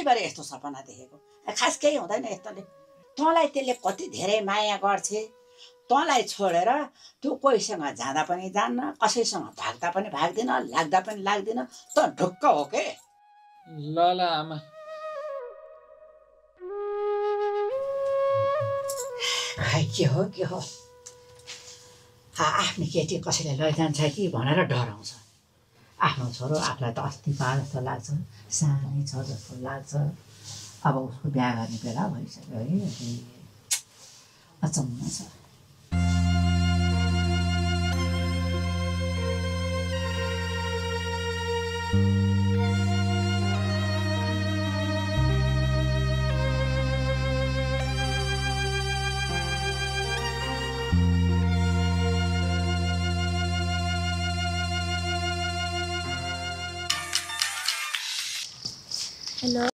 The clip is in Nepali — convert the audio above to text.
भएर यस्तो सपना देखेको खास केही हुँदैन यस्तोले तँलाई त्यसले कति धेरै माया गर्छे तँलाई छोडेर त्यो कोहीसँग जाँदा पनि जान्न कसैसँग भाग्दा पनि भाग्दिन लाग्दा पनि लाग्दिन त ढुक्क हो के ल ल आमा खै के हो आफ्नो केटी कसैले लैजान्छ कि भनेर डराउँछ आफ्नो छोरो आफूलाई त अस्ति पा जस्तो लाग्छ सानै छ जस्तो लाग्छ अब उसको बिहा गर्ने बेला भइसक्यो है अचम्म छ हेलो